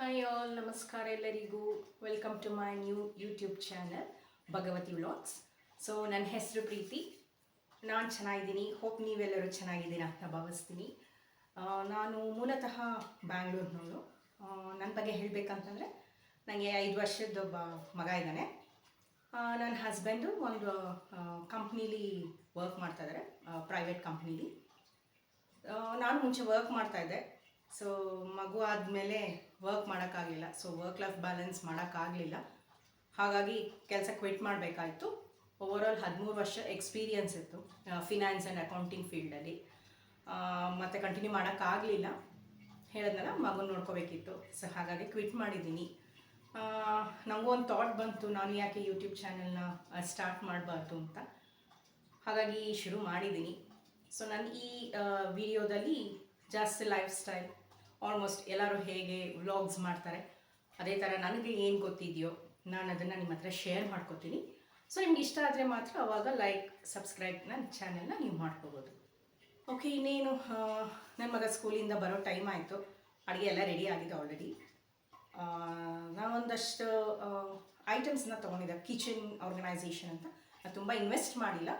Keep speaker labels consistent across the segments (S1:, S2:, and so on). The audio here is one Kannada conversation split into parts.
S1: ಹಾಯ್ ಆಲ್, ನಮಸ್ಕಾರ ಎಲ್ಲರಿಗೂ. Welcome to my new YouTube channel Bhagavathi vlogs. So ನನ್ನ ಹೆಸರು ಪ್ರೀತಿ. ನಾನು ಚೆನ್ನಾಗಿದ್ದೀನಿ. ಹೋಪ್ ನೀವೆಲ್ಲರೂ ಚೆನ್ನಾಗಿದ್ದೀರಾ ಅಂತ ಭಾವಿಸ್ತೀನಿ. ನಾನು ಮೂಲತಃ ಬ್ಯಾಂಗ್ಳೂರಿನವಳು. ನನ್ನ ಬಗ್ಗೆ ಹೇಳಬೇಕಂತಂದರೆ ನನಗೆ 5 ವರ್ಷದ ಒಬ್ಬ ಮಗ ಇದ್ದಾನೆ. ನನ್ನ ಹಸ್ಬೆಂಡು ಒಂದು ಕಂಪ್ನೀಲಿ ವರ್ಕ್ ಮಾಡ್ತಾಯಿದ್ದಾರೆ, ಪ್ರೈವೇಟ್ ಕಂಪ್ನೀಲಿ. ನಾನು ಮುಂಚೆ ವರ್ಕ್ ಮಾಡ್ತಾಯಿದ್ದೆ. ಸೊ ಮಗು ಆದಮೇಲೆ ವರ್ಕ್ ಮಾಡೋಕ್ಕಾಗಲಿಲ್ಲ. ಸೊ ವರ್ಕ್ ಲೈಫ್ ಬ್ಯಾಲೆನ್ಸ್ ಮಾಡೋಕ್ಕಾಗಲಿಲ್ಲ. ಹಾಗಾಗಿ ಕೆಲಸ ಕ್ವಿಟ್ ಮಾಡಬೇಕಾಯಿತು. ಓವರಾಲ್ 13 ವರ್ಷ ಎಕ್ಸ್ಪೀರಿಯನ್ಸ್ ಇತ್ತು ಫಿನಾನ್ಸ್ ಆ್ಯಂಡ್ ಅಕೌಂಟಿಂಗ್ ಫೀಲ್ಡಲ್ಲಿ. ಮತ್ತು ಕಂಟಿನ್ಯೂ ಮಾಡೋಕ್ಕಾಗಲಿಲ್ಲ. ಹೇಳಿದ್ನಲ್ಲ, ಮಗು ನೋಡ್ಕೋಬೇಕಿತ್ತು. ಸೊ ಹಾಗಾಗಿ ಕ್ವಿಟ್ ಮಾಡಿದ್ದೀನಿ. ನನಗೂ ಒಂದು ಥಾಟ್ ಬಂತು, ನಾನು ಯಾಕೆ ಯೂಟ್ಯೂಬ್ ಚಾನೆಲ್ನ ಸ್ಟಾರ್ಟ್ ಮಾಡಬಾರ್ದು ಅಂತ. ಹಾಗಾಗಿ ಶುರು ಮಾಡಿದ್ದೀನಿ. ಸೊ ನಾನು ಈ ವಿಡಿಯೋದಲ್ಲಿ ಜಾಸ್ತಿ ಲೈಫ್ ಸ್ಟೈಲ್, ಆಲ್ಮೋಸ್ಟ್ ಎಲ್ಲರೂ ಹೇಗೆ ವ್ಲಾಗ್ಸ್ ಮಾಡ್ತಾರೆ ಅದೇ ಥರ ನನಗೆ ಏನು ಗೊತ್ತಿದೆಯೋ ನಾನು ಅದನ್ನು ನಿಮ್ಮ ಹತ್ರ ಶೇರ್ ಮಾಡ್ಕೋತೀನಿ. ಸೊ ನಿಮ್ಗೆ ಇಷ್ಟ ಆದರೆ ಮಾತ್ರ ಅವಾಗ ಲೈಕ್, ಸಬ್ಸ್ಕ್ರೈಬ್ ನನ್ನ ಚಾನೆಲ್ನ ನೀವು ಮಾಡ್ಕೋಬೋದು. ಓಕೆ, ಇನ್ನೇನು ನನ್ನ ಮಗ ಸ್ಕೂಲಿಂದ ಬರೋ ಟೈಮ್ ಆಯಿತು. ಅಡುಗೆ ಎಲ್ಲ ರೆಡಿ ಆಗಿದೆ ಆಲ್ರೆಡಿ. ನಾನೊಂದಷ್ಟು ಐಟಮ್ಸ್ನ ತೊಗೊಂಡಿದ್ದೆ, ಕಿಚನ್ ಆರ್ಗನೈಸೇಷನ್ ಅಂತ. ನಾನು ತುಂಬ ಇನ್ವೆಸ್ಟ್ ಮಾಡಿಲ್ಲ.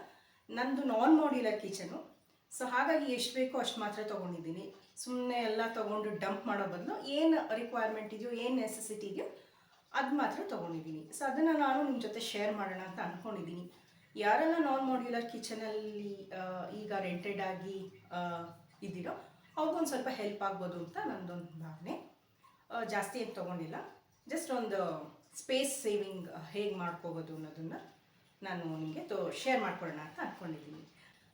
S1: ನಂದು ನಾನ್ ಮಾಡ್ಯುಲರ್ ಕಿಚನು. ಸೊ ಹಾಗಾಗಿ ಎಷ್ಟು ಬೇಕೋ ಅಷ್ಟು ಮಾತ್ರ ತೊಗೊಂಡಿದ್ದೀನಿ. ಸುಮ್ಮನೆ ಎಲ್ಲ ತೊಗೊಂಡು ಡಂಪ್ ಮಾಡೋ ಬದಲು ಏನು ರಿಕ್ವೈರ್ಮೆಂಟ್ ಇದೆಯೋ, ಏನು ನೆಸೆಸಿಟಿ ಇದೆಯೋ ಅದು ಮಾತ್ರ ತೊಗೊಂಡಿದ್ದೀನಿ. ಸೊ ಅದನ್ನು ನಾನು ನಿಮ್ಮ ಜೊತೆ ಶೇರ್ ಮಾಡೋಣ ಅಂತ ಅಂದ್ಕೊಂಡಿದ್ದೀನಿ. ಯಾರೆಲ್ಲ ನಾನ್ ಮಾಡ್ಯುಲರ್ ಕಿಚನಲ್ಲಿ ಈಗ ರೆಂಟೆಡ್ ಆಗಿ ಇದ್ದೀರೋ ಅವ್ರಿಗೊಂದು ಸ್ವಲ್ಪ ಹೆಲ್ಪ್ ಆಗ್ಬೋದು ಅಂತ ನನ್ನದೊಂದು ಭಾವನೆ. ಜಾಸ್ತಿ ಏನು ತೊಗೊಂಡಿಲ್ಲ, ಜಸ್ಟ್ ಒಂದು ಸ್ಪೇಸ್ ಸೇವಿಂಗ್ ಹೇಗೆ ಮಾಡ್ಕೋಬೋದು ಅನ್ನೋದನ್ನು ನಾನು ನಿಮಗೆ ಶೇರ್ ಮಾಡ್ಕೊಳ್ಳೋಣ ಅಂತ ಅಂದ್ಕೊಂಡಿದ್ದೀನಿ.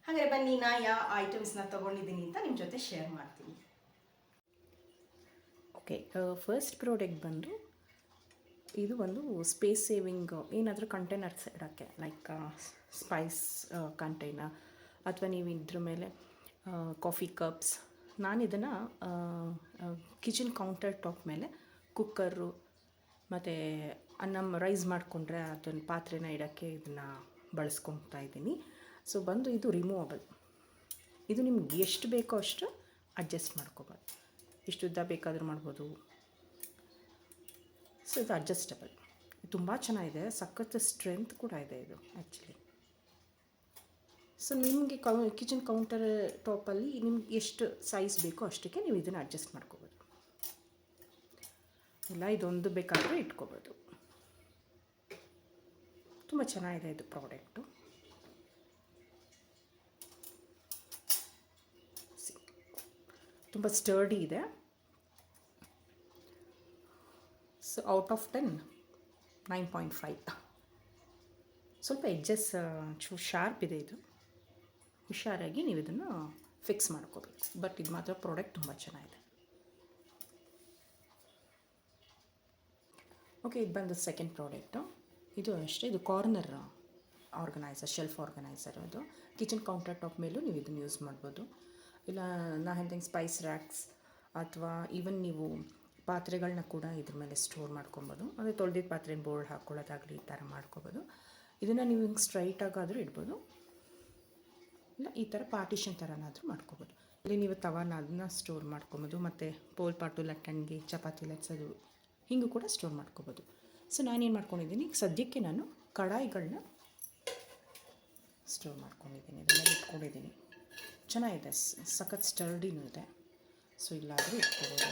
S1: ಹಾಗೆ ಬನ್ನಿ, ನಾ ಯಾವ ಐಟಮ್ಸ್ನ ತೊಗೊಂಡಿದ್ದೀನಿ ಅಂತ ನಿಮ್ಮ ಜೊತೆ ಶೇರ್ ಮಾಡ್ತೀನಿ. ಓಕೆ, ಫಸ್ಟ್ ಪ್ರಾಡಕ್ಟ್ ಬಂದು ಇದು ಒಂದು ಸ್ಪೇಸ್ ಸೇವಿಂಗ್ ಏನಾದರೂ ಕಂಟೈನರ್ಸ್ ಇಡೋಕ್ಕೆ, ಲೈಕ್ ಸ್ಪೈಸ್ ಕಂಟೈನರ್ ಅಥವಾ ನೀವು ಇದ್ರ ಮೇಲೆ ಕಾಫಿ ಕಪ್ಸ್. ನಾನು ಇದನ್ನು ಕಿಚನ್ ಕೌಂಟರ್ ಟಾಪ್ ಮೇಲೆ ಕುಕ್ಕರು ಮತ್ತು ಅನ್ನ ರೈಸ್ ಮಾಡಿಕೊಂಡ್ರೆ ಅದನ್ನು ಪಾತ್ರೆನ ಇಡೋಕ್ಕೆ ಇದನ್ನು ಬಳಸ್ಕೊತಾ ಇದ್ದೀನಿ. ಸೊ ಬಂದು ಇದು ರಿಮೂವಬಲ್. ಇದು ನಿಮ್ಗೆ ಎಷ್ಟು ಬೇಕೋ ಅಷ್ಟು ಅಡ್ಜಸ್ಟ್ ಮಾಡ್ಕೋಬೋದು. ಎಷ್ಟು ಉದ್ದ ಬೇಕಾದರೂ ಮಾಡ್ಬೋದು. ಸೊ ಇದು ಅಡ್ಜಸ್ಟಬಲ್, ತುಂಬ ಚೆನ್ನಾಗಿದೆ. ಸಖತ್ ಸ್ಟ್ರೆಂತ್ ಕೂಡ ಇದೆ ಇದು ಆ್ಯಕ್ಚುಲಿ. ಸೊ ನಿಮಗೆ ಕಿಚನ್ ಕೌಂಟರ್ ಟಾಪಲ್ಲಿ ನಿಮ್ಗೆ ಎಷ್ಟು ಸೈಜ್ ಬೇಕೋ ಅಷ್ಟಕ್ಕೆ ನೀವು ಇದನ್ನು ಅಡ್ಜಸ್ಟ್ ಮಾಡ್ಕೋಬೋದು. ಇಲ್ಲ ಇದೊಂದು ಬೇಕಾದರೆ ಇಟ್ಕೋಬೋದು. ತುಂಬ ಚೆನ್ನಾಗಿದೆ ಇದು ಪ್ರಾಡಕ್ಟು. ತುಂಬ ಸ್ಟರ್ಡಿ ಇದೆ. So out of 10 9.5. ಸ್ವಲ್ಪ ಎಡ್ಜಸ್ ಶಾರ್ಪ್ ಇದೆ. ಇದು ಹುಷಾರಾಗಿ ನೀವು ಇದನ್ನು ಫಿಕ್ಸ್ ಮಾಡ್ಕೋಬೇಕು. ಬಟ್ ಇದು ಮಾತ್ರ ಪ್ರಾಡಕ್ಟ್ ತುಂಬ ಚೆನ್ನಾಗಿದೆ. ಓಕೆ, ಇದು ಬಂದು ಸೆಕೆಂಡ್ ಪ್ರಾಡಕ್ಟು. ಇದು ಅಷ್ಟೇ, ಇದು ಕಾರ್ನರ್ ಆರ್ಗನೈಸರ್, ಶೆಲ್ಫ್ ಆರ್ಗನೈಸರ್. ಅದು ಕಿಚನ್ ಕೌಂಟರ್ ಟಾಪ್ ಮೇಲೂ ನೀವು ಇದನ್ನು ಯೂಸ್ ಮಾಡ್ಬೋದು. ಇಲ್ಲ ನಾ ಹೇಳ್ದಂಗೆ ಸ್ಪೈಸ್ ರ್ಯಾಕ್ಸ್ ಅಥವಾ ಈವನ್ ನೀವು ಪಾತ್ರೆಗಳನ್ನ ಕೂಡ ಇದ್ರ ಮೇಲೆ ಸ್ಟೋರ್ ಮಾಡ್ಕೊಬೋದು. ಅಂದರೆ ತೊಳೆದಿದ್ದ ಪಾತ್ರೆನ ಬೋರ್ಡ್ ಹಾಕ್ಕೊಳ್ಳೋದಾಗಲಿ ಈ ಥರ ಮಾಡ್ಕೊಬೋದು. ಇದನ್ನು ನೀವು ಹಿಂಗೆ ಸ್ಟ್ರೈಟಾಗಾದರೂ ಇಡ್ಬೋದು, ಇಲ್ಲ ಈ ಥರ ಪಾರ್ಟಿಷನ್ ಥರನಾದರೂ ಮಾಡ್ಕೊಬೋದು. ಇಲ್ಲಿ ನೀವು ತವಾನ ಅದನ್ನ ಸ್ಟೋರ್ ಮಾಡ್ಕೊಬೋದು. ಮತ್ತು ಪೋಲ್ ಪಾಟು, ಲಟ್ಟಣಿಗೆ, ಚಪಾತಿ ಲಟ್ಸೋದು ಹಿಂಗೂ ಕೂಡ ಸ್ಟೋರ್ ಮಾಡ್ಕೊಬೋದು. ಸೊ ನಾನೇನು ಮಾಡ್ಕೊಂಡಿದ್ದೀನಿ, ಸದ್ಯಕ್ಕೆ ನಾನು ಕಡಾಯಿಗಳನ್ನ ಸ್ಟೋರ್ ಮಾಡ್ಕೊಂಡಿದ್ದೀನಿ, ಇದನ್ನೆಲ್ಲ ಇಟ್ಕೊಂಡಿದ್ದೀನಿ. ಚೆನ್ನಾಗಿದೆ, ಸಖತ್ ಸ್ಟರ್ಡಿನೂ ಇದೆ. ಸೊ ಇಲ್ಲಾದರೂ ಇಟ್ಕೋಬೋದು.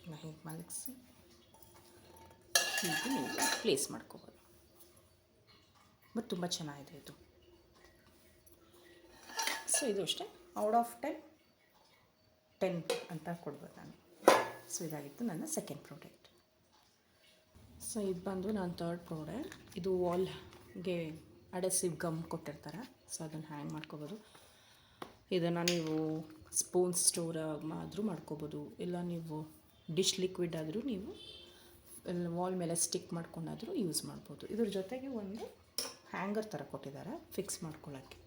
S1: ಹೀಗೆ ಮಲಗಿಸಿ ಹೀಗೆ ನೀವು ಪ್ಲೇಸ್ ಮಾಡ್ಕೋಬೋದು. ಬಟ್ ತುಂಬ ಚೆನ್ನಾಗಿದೆ ಇದು. ಸೊ ಇದು ಅಷ್ಟೇ, ಔಟ್ ಆಫ್ 10 ಅಂತ ಕೊಡ್ಬೋದು ನಾನು. ಸೊ ಇದಾಗಿತ್ತು ನನ್ನ ಸೆಕೆಂಡ್ ಪ್ರಾಡಕ್ಟ್. ಸೊ ಇದು ಬಂದು ನನ್ನ ಥರ್ಡ್ ಪ್ರಾಡಕ್ಟ್. ಇದು ವಾಲ್ಗೆ ಅಡೆಸಿವ್ ಗಮ್ ಕೊಟ್ಟಿರ್ತಾರೆ. ಸೊ ಅದನ್ನು ಹ್ಯಾಂಗ್ ಮಾಡ್ಕೋಬೋದು. ಇದನ್ನು ನೀವು ಸ್ಪೂನ್ ಸ್ಟೋರ್ ಆದರೂ ಮಾಡ್ಕೋಬೋದು. ಇಲ್ಲ ನೀವು ಡಿಶ್ ಲಿಕ್ವಿಡ್ ಆದರೂ ನೀವು ವಾಲ್ ಮೇಲೆ ಸ್ಟಿಕ್ ಮಾಡ್ಕೊಂಡಾದರೂ ಯೂಸ್ ಮಾಡ್ಬೋದು. ಇದ್ರ ಜೊತೆಗೆ ಒಂದು ಹ್ಯಾಂಗರ್ ಥರ ಕೊಟ್ಟಿದ್ದಾರೆ ಫಿಕ್ಸ್ ಮಾಡ್ಕೊಳ್ಳೋಕ್ಕೆ.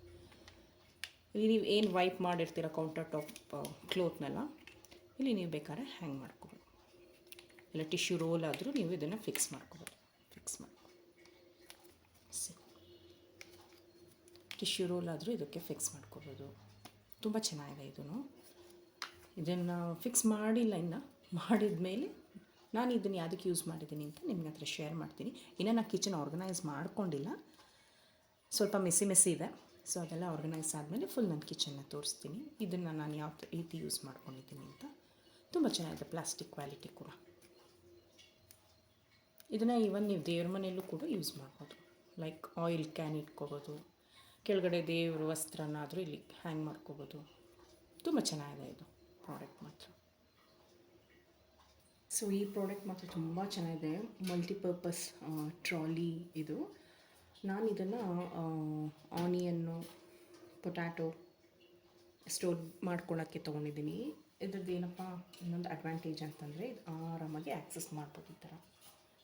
S1: ಇಲ್ಲಿ ನೀವು ಏನು ವೈಪ್ ಮಾಡಿರ್ತೀರ ಕೌಂಟರ್ ಟಾಪ್ ಕ್ಲೋತ್ನೆಲ್ಲ ಇಲ್ಲಿ ನೀವು ಬೇಕಾದ್ರೆ ಹ್ಯಾಂಗ್ ಮಾಡ್ಕೋಬೋದು. ಇಲ್ಲ ಟಿಶ್ಯೂ ರೋಲ್ ಆದರೂ ನೀವು ಇದನ್ನು ಫಿಕ್ಸ್ ಮಾಡ್ಕೋಬೋದು. ಟಿಶ್ಯೂ ರೋಲ್ ಆದರೂ ಇದಕ್ಕೆ ಫಿಕ್ಸ್ ಮಾಡ್ಕೋಬೋದು. ತುಂಬ ಚೆನ್ನಾಗಿದೆ ಇದನ್ನು ಫಿಕ್ಸ್ ಮಾಡಿಲ್ಲ ಇನ್ನು. ಮಾಡಿದ ಮೇಲೆ ನಾನು ಇದನ್ನು ಯಾವುದಕ್ಕೆ ಯೂಸ್ ಮಾಡಿದ್ದೀನಿ ಅಂತ ನಿಮ್ಗೆ ಹತ್ರ ಶೇರ್ ಮಾಡ್ತೀನಿ. ಇನ್ನೂ ನಾನು ಕಿಚನ್ ಆರ್ಗನೈಸ್ ಮಾಡ್ಕೊಂಡಿಲ್ಲ, ಸ್ವಲ್ಪ ಮೆಸ್ಸಿ ಇದೆ. ಸೊ ಅದೆಲ್ಲ ಆರ್ಗನೈಸ್ ಆದಮೇಲೆ ಫುಲ್ ನನ್ನ ಕಿಚನ್ನ ತೋರಿಸ್ತೀನಿ. ಇದನ್ನು ನಾನು ಯಾವ ರೀತಿ ಯೂಸ್ ಮಾಡ್ಕೊಂಡಿದ್ದೀನಿ ಅಂತ. ತುಂಬ ಚೆನ್ನಾಗಿದೆ, ಪ್ಲಾಸ್ಟಿಕ್ ಕ್ವಾಲಿಟಿ ಕೂಡ. ಇದನ್ನು ಈವನ್ ನೀವು ದೇವ್ರ ಮನೆಯಲ್ಲೂ ಕೂಡ ಯೂಸ್ ಮಾಡ್ಬೋದು. ಲೈಕ್ ಆಯಿಲ್ ಕ್ಯಾನ್ ಇಟ್ಕೋಬೋದು, ಕೆಳಗಡೆ ದೇವ್ರ ವಸ್ತ್ರನಾದರೂ ಇಲ್ಲಿ ಹ್ಯಾಂಗ್ ಮಾಡ್ಕೋಬೋದು. ತುಂಬ ಚೆನ್ನಾಗಿದೆ ಇದು ಪ್ರಾಡಕ್ಟ್ ಮಾತ್ರ. ಸೊ ಈ ಪ್ರಾಡಕ್ಟ್ ಮಾತ್ರ ತುಂಬ ಚೆನ್ನಾಗಿದೆ. ಮಲ್ಟಿಪರ್ಪಸ್ ಟ್ರಾಲಿ ಇದು. ನಾನು ಇದನ್ನು ಆನಿಯನ್ನು, ಪೊಟ್ಯಾಟೊ ಸ್ಟೋರ್ ಮಾಡ್ಕೊಳ್ಳೋಕ್ಕೆ ತೊಗೊಂಡಿದ್ದೀನಿ. ಇದ್ರದ್ದು ಏನಪ್ಪ ಇನ್ನೊಂದು ಅಡ್ವಾಂಟೇಜ್ ಅಂತಂದರೆ ಇದು ಆರಾಮಾಗಿ ಆ್ಯಕ್ಸಸ್ ಮಾಡ್ಬೋದು ಈ ಥರ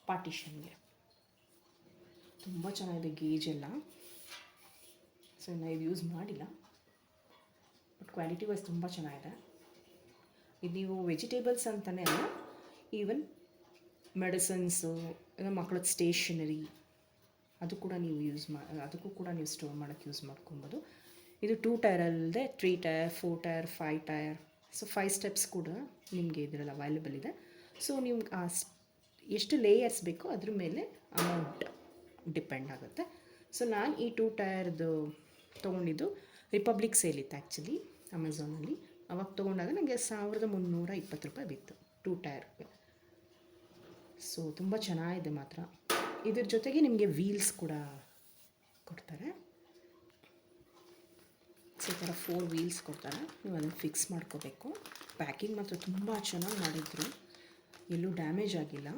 S1: ಪಾರ್ಟಿಷನ್ಗೆ. ತುಂಬ ಚೆನ್ನಾಗಿದೆ ಗೇಜ್ ಎಲ್ಲ. ಸೊ ನಾನು ಇದು ಯೂಸ್ ಮಾಡಿಲ್ಲ, ಬಟ್ ಕ್ವಾಲಿಟಿ ವೈಸ್ ತುಂಬ ಚೆನ್ನಾಗಿದೆ. ಇದು ನೀವು ವೆಜಿಟೇಬಲ್ಸ್ ಅಂತಲೇ ಅಲ್ಲ, ಈವನ್ ಮೆಡಿಸನ್ಸು, ಮಕ್ಕಳದ್ದು ಸ್ಟೇಷನರಿ ಅದು ಕೂಡ ನೀವು ಅದಕ್ಕೂ ಕೂಡ ನೀವು ಸ್ಟೋರ್ ಮಾಡೋಕ್ಕೆ ಯೂಸ್ ಮಾಡ್ಕೊಬೋದು. ಇದು 2 ಟೈರ್ ಅಲ್ಲದೆ 3 tyre, 4 tyre, 5 tyre, so 5 steps ಕೂಡ ನಿಮಗೆ ಇದರಲ್ಲಿ ಅವೈಲೇಬಲ್ ಇದೆ. ಸೊ ನೀವು ಎಷ್ಟು ಲೇಯರ್ಸ್ ಬೇಕೋ ಅದ್ರ ಮೇಲೆ ಅಮೌಂಟ್ ಡಿಪೆಂಡ್ ಆಗುತ್ತೆ. ಸೊ ನಾನು ಈ 2 ಟೈರ್ದು ತೊಗೊಂಡಿದ್ದು ರಿಪಬ್ಲಿಕ್ ಸೇಲ್ ಇತ್ತು ಆ್ಯಕ್ಚುಲಿ ಅಮೆಝಾನಲ್ಲಿ. ಅವಾಗ ತೊಗೊಂಡಾಗ ನನಗೆ 1320 ರೂಪಾಯಿ ಬಿತ್ತು 2 ಟೈರ್ಗೆ. ಸೊ ತುಂಬ ಚೆನ್ನಾಗಿದೆ ಮಾತ್ರ. ಇದ್ರ ಜೊತೆಗೆ ನಿಮಗೆ ವೀಲ್ಸ್ ಕೂಡ ಕೊಡ್ತಾರೆ. ಸೊ ಈ ಥರ 4 ವೀಲ್ಸ್ ಕೊಡ್ತಾರೆ, ನೀವು ಅದನ್ನು ಫಿಕ್ಸ್ ಮಾಡ್ಕೋಬೇಕು. ಪ್ಯಾಕಿಂಗ್ ಮಾತ್ರ ತುಂಬ ಚೆನ್ನಾಗಿ ಮಾಡಿದ್ರು, ಎಲ್ಲೂ ಡ್ಯಾಮೇಜ್ ಆಗಿಲ್ಲ.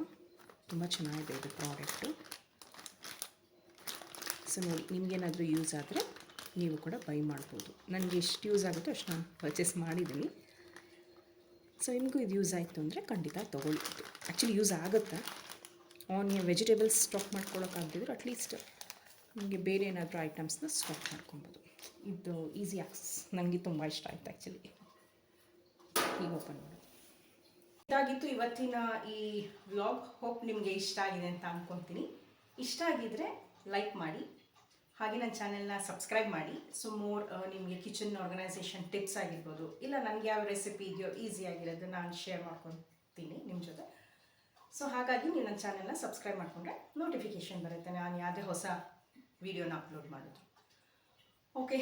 S1: ತುಂಬ ಚೆನ್ನಾಗಿದೆ ಇದು ಪ್ರಾಡಕ್ಟು. ಸೊ ನೋಡಿ, ನಿಮಗೇನಾದರೂ ಯೂಸ್ ಆದರೆ ನೀವು ಕೂಡ ಬೈ ಮಾಡ್ಬೋದು. ನನಗೆ ಎಷ್ಟು ಯೂಸ್ ಆಗುತ್ತೋ ಅಷ್ಟು ನಾನು ಪರ್ಚೇಸ್ ಮಾಡಿದ್ದೀನಿ. ಸೊ ನಿಮಗೂ ಇದು ಯೂಸ್ ಆಯಿತು ಅಂದರೆ ಖಂಡಿತ ತೊಗೊಳ್ಳಿ. ಆ್ಯಕ್ಚುಲಿ ಯೂಸ್ ಆಗುತ್ತೆ. ವೆಜಿಟೇಬಲ್ಸ್ ಸ್ಟಾಕ್ ಮಾಡ್ಕೊಳ್ಳೋಕ್ಕಾಗದಿದ್ರು ಅಟ್ಲೀಸ್ಟ್ ನಿಮಗೆ ಬೇರೆ ಏನಾದರೂ ಐಟಮ್ಸ್ನ ಸ್ಟಾಕ್ ಮಾಡ್ಕೊಬೋದು. ಇದು ಈಸಿ ಆಕ್ಸಸ್, ನನಗೆ ತುಂಬ ಇಷ್ಟ ಆಯಿತು ಆ್ಯಕ್ಚುಲಿ. ಈಗ ಓಪನ್ ಮಾಡೋದು. ಇದಾಗಿತ್ತು ಇವತ್ತಿನ ಈ ವ್ಲಾಗ್. ಹೋಪ್ ನಿಮಗೆ ಇಷ್ಟ ಆಗಿದೆ ಅಂತ ಅಂದ್ಕೊತೀನಿ. ಇಷ್ಟ ಆಗಿದ್ದರೆ ಲೈಕ್ ಮಾಡಿ, ಹಾಗೆ ನನ್ನ ಚಾನೆಲ್ನ ಸಬ್ಸ್ಕ್ರೈಬ್ ಮಾಡಿ. ಸೊ ಮೋರ್ ನಿಮಗೆ ಕಿಚನ್ ಆರ್ಗನೈಸೇಷನ್ ಟಿಪ್ಸ್ ಆಗಿರ್ಬೋದು, ಇಲ್ಲ ನನಗೆ ಯಾವ ರೆಸಿಪಿ ಇದೆಯೋ ಈಸಿ ಆಗಿರೋದು ನಾನು ಶೇರ್ ಮಾಡ್ಕೊತೀನಿ ನಿಮ್ಮ ಜೊತೆ. ಸೊ ಹಾಗಾಗಿ ನೀವು ನನ್ನ ಚಾನೆಲ್ನ ಸಬ್ಸ್ಕ್ರೈಬ್ ಮಾಡಿಕೊಂಡ್ರೆ ನೋಟಿಫಿಕೇಷನ್ ಬರುತ್ತೆ ನಾನು ಯಾವುದೇ ಹೊಸ ವೀಡಿಯೋನ ಅಪ್ಲೋಡ್ ಮಾಡೋದು. ಓಕೆ,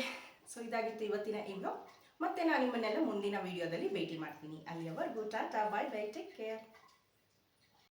S1: ಸೊ ಇದಾಗಿತ್ತು ಇವತ್ತಿನ ಈ ವ್ಲಾಗ್. ಮತ್ತೆ ನಾನು ನಿಮ್ಮನ್ನೆಲ್ಲ ಮುಂದಿನ ವೀಡಿಯೋದಲ್ಲಿ ಭೇಟಿ ಮಾಡ್ತೀನಿ. ಅಲ್ಲಿಯವರೆಗೂ ಟಾಟಾ, ಬಾಯ್ ಬಾಯ್, ಟೇಕ್ ಕೇರ್.